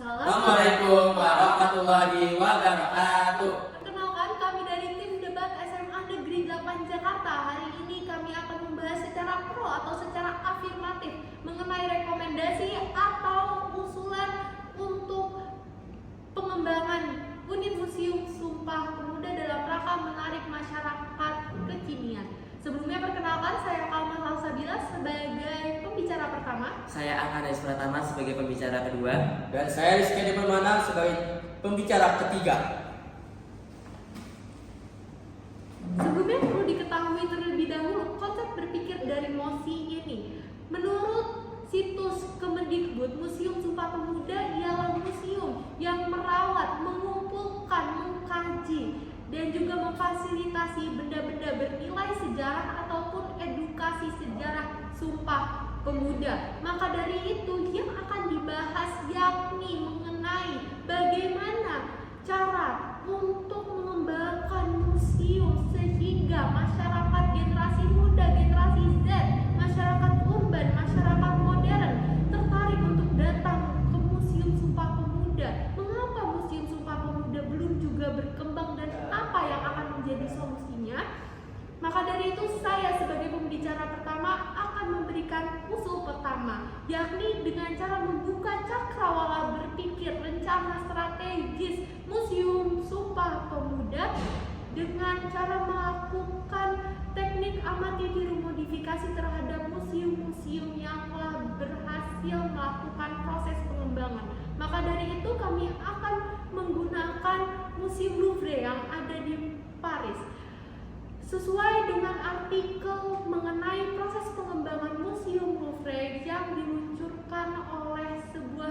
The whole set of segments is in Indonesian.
Assalamualaikum warahmatullahi wabarakatuh. Perkenalkan, kami dari tim debat SMA Negeri 8 Jakarta. Hari ini kami akan membahas secara pro atau secara afirmatif mengenai rekomendasi atau usulan untuk pengembangan unit Museum Sumpah Pemuda dalam rangka menarik masyarakat kekinian. Sebelumnya perkenalkan, saya Kalma Salsabila sebagai pembicara pertama. Saya Akanes Pratama sebagai pembicara kedua. Dan saya Rizky Adi Permana sebagai pembicara ketiga. Sebelumnya perlu diketahui terlebih dahulu konsep berpikir dari MOSI ini. Menurut situs Kemendikbud, Museum Sumpah Pemuda ialah museum yang merawat, mengumpulkan, mengkaji, dan juga memfasilitasi benda-benda bernilai sejarah ataupun edukasi sejarah Sumpah Pemuda. Maka dari itu yang akan dibahas yakni mengenai bagaimana cara untuk mengembangkan museum sehingga masyarakat generasi muda, generasi Z, masyarakat urban, masyarakat modern tertarik untuk datang ke Museum Sumpah Pemuda. Mengapa Museum Sumpah Pemuda belum juga berkembang dan apa yang akan menjadi solusinya? Maka dari itu saya sebagai pembicara pertama akan memberikan usul pertama, yakni dengan cara membuka cakrawala berpikir rencana strategis Museum Sumpah Pemuda dengan cara melakukan teknik amati tiru modifikasi terhadap museum-museum yang telah berhasil melakukan proses pengembangan. Maka dari itu kami akan menggunakan Museum Louvre yang ada di Paris. Sesuai dengan artikel mengenai proses pengembangan Museum Louvre yang diluncurkan oleh sebuah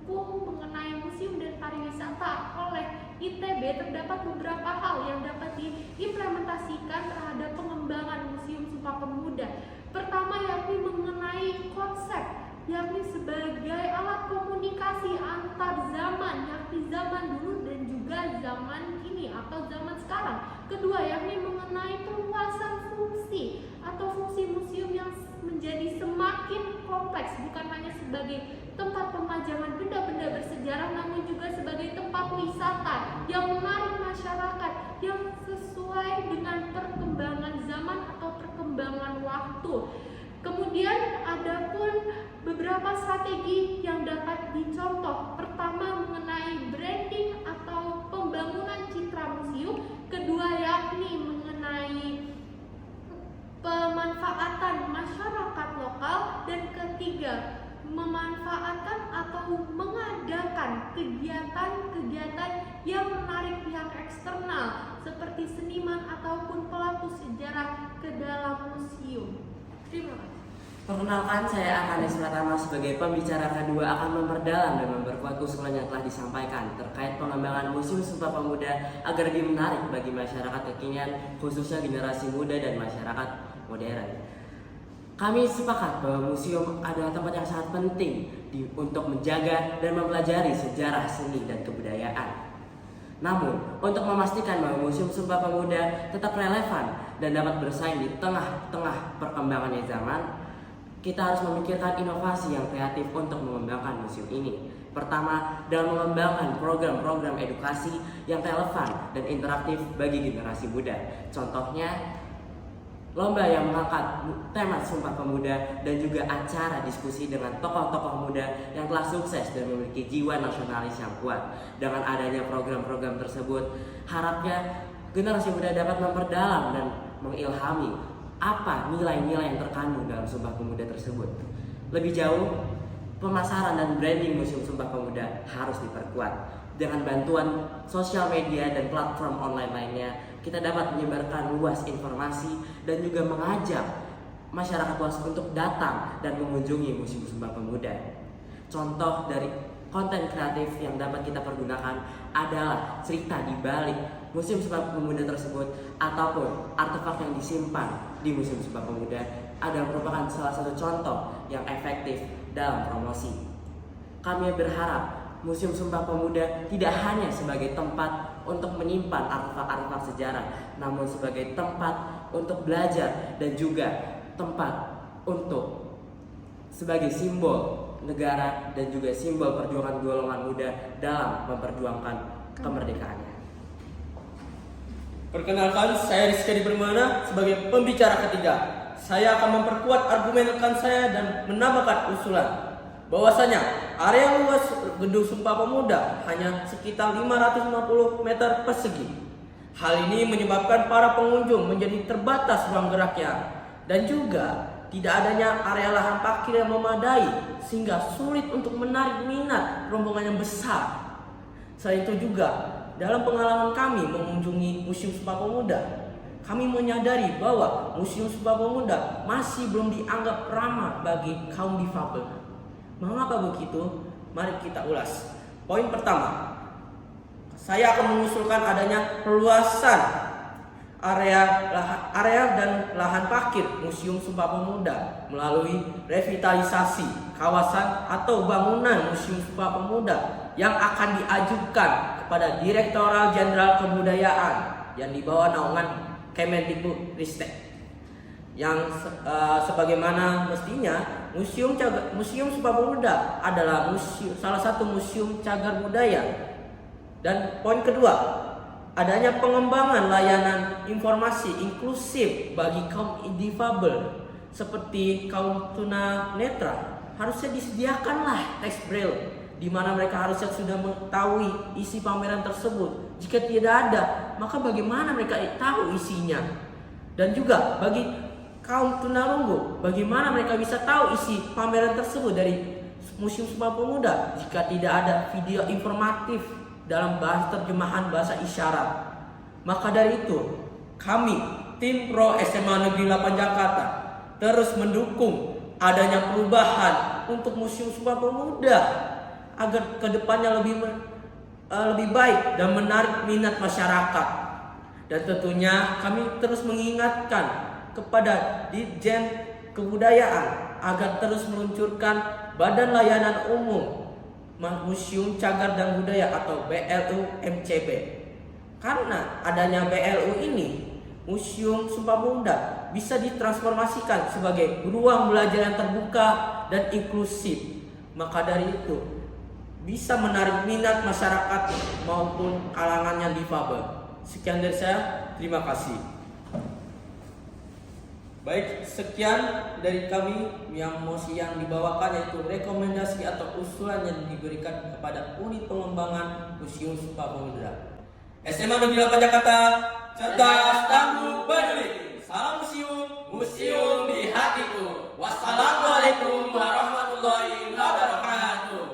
buku mengenai museum dan pariwisata oleh ITB, terdapat beberapa hal yang dapat diimplementasikan terhadap pengembangan Museum Sumpah Pemuda. Pertama yakni mengenai konsep, yakni sebagai alat komunikasi antar zaman, yakni zaman dulu dan juga zaman kini atau zaman sekarang. Kedua yakni mengenai perluasan fungsi atau fungsi museum yang menjadi semakin kompleks, bukan hanya sebagai tempat pemajangan benda-benda bersejarah, namun juga sebagai tempat wisata yang menarik masyarakat yang sesuai dengan perkembangan zaman atau perkembangan waktu. Kemudian ada pun beberapa strategi yang dapat dicontoh. Pertama mengenai branding atau pembangunan citra museum. Kedua yakni mengenai pemanfaatan masyarakat lokal. Dan ketiga memanfaatkan atau mengadakan kegiatan-kegiatan yang menarik pihak eksternal seperti seniman ataupun pelaku sejarah ke dalam museum. Terima kasih. Perkenalkan, saya Akanes Pratama sebagai pembicara kedua akan memperdalam dan memperkuat usulan yang telah disampaikan terkait pengembangan Museum Sumpah Pemuda agar lebih menarik bagi masyarakat kekinian, khususnya generasi muda dan masyarakat modern. Kami sepakat bahwa museum adalah tempat yang sangat penting untuk menjaga dan mempelajari sejarah, seni, dan kebudayaan. Namun, untuk memastikan bahwa Museum Sumpah Pemuda tetap relevan dan dapat bersaing di tengah-tengah perkembangannya zaman, kita harus memikirkan inovasi yang kreatif untuk mengembangkan museum ini. Pertama, dalam mengembangkan program-program edukasi yang relevan dan interaktif bagi generasi muda. Contohnya, lomba yang mengangkat tema Sumpah Pemuda dan juga acara diskusi dengan tokoh-tokoh muda yang telah sukses dan memiliki jiwa nasionalis yang kuat. Dengan adanya program-program tersebut, harapnya generasi muda dapat memperdalam dan mengilhami apa nilai-nilai yang terkandung dalam Sumpah Pemuda tersebut. Lebih jauh, pemasaran dan branding Museum Sumpah Pemuda harus diperkuat. Dengan bantuan sosial media dan platform online lainnya, kita dapat menyebarkan luas informasi dan juga mengajak masyarakat luas untuk datang dan mengunjungi Museum Sumpah Pemuda. Contoh dari konten kreatif yang dapat kita pergunakan adalah cerita di balik Museum Sumpah Pemuda tersebut ataupun artefak yang disimpan di Museum Sumpah Pemuda adalah merupakan salah satu contoh yang efektif dalam promosi. Kami berharap Museum Sumpah Pemuda tidak hanya sebagai tempat untuk menyimpan artefak-artefak sejarah, namun sebagai tempat untuk belajar dan juga tempat untuk sebagai simbol negara dan juga simbol perjuangan golongan muda dalam memperjuangkan kemerdekaannya. Perkenalkan, saya Rizky Permana sebagai pembicara ketiga. Saya akan memperkuat argumen rekan saya dan menambahkan usulan bahwasanya area luas Gedung Sumpah Pemuda hanya sekitar 550 meter persegi. Hal ini menyebabkan para pengunjung menjadi terbatas ruang geraknya dan juga tidak adanya area lahan parkir yang memadai sehingga sulit untuk menarik minat rombongan yang besar. Selain itu juga dalam pengalaman kami mengunjungi Museum Sumpah Pemuda, kami menyadari bahwa Museum Sumpah Pemuda masih belum dianggap ramah bagi kaum difabel. Mengapa begitu? Mari kita ulas. Poin pertama, saya akan mengusulkan adanya perluasan area dan lahan parkir Museum Sumpah Pemuda melalui revitalisasi kawasan atau bangunan Museum Sumpah Pemuda yang akan diajukan kepada Direktorat Jenderal Kebudayaan yang di bawah naungan Kemendikbudristek. Yang sebagaimana mestinya Museum Sumpah Pemuda adalah salah satu museum cagar budaya. Dan poin kedua, adanya pengembangan layanan informasi inklusif bagi kaum difabel seperti kaum tunanetra. Harusnya disediakanlah teks braille di mana mereka harusnya sudah mengetahui isi pameran tersebut. Jika tidak ada, maka bagaimana mereka tahu isinya? Dan juga bagi kaum tunarungu, bagaimana mereka bisa tahu isi pameran tersebut dari Museum Sumpah Pemuda jika tidak ada video informatif dalam bahasa terjemahan bahasa isyarat? Maka dari itu, kami tim Pro SMA Negeri 8 Jakarta terus mendukung adanya perubahan untuk Museum Sumpah Pemuda agar kedepannya lebih baik dan menarik minat masyarakat. Dan tentunya kami terus mengingatkan kepada Ditjen Kebudayaan agar terus meluncurkan Badan Layanan Umum Museum Cagar dan Budaya atau BLU MCB. Karena adanya BLU ini, Museum Sumpah Pemuda bisa ditransformasikan sebagai ruang belajar yang terbuka dan inklusif. Maka dari itu bisa menarik minat masyarakat maupun kalangan yang difabel. Sekian dari saya, terima kasih. Baik, sekian dari kami yang dibawakan, yaitu rekomendasi atau usulan yang diberikan kepada unit pengembangan Museum Sumpah Pemuda. SMA Negeri 8 Jakarta, cerdas, tangguh, peduli. Salam museum, museum di hatiku. Wassalamualaikum warahmatullahi wabarakatuh.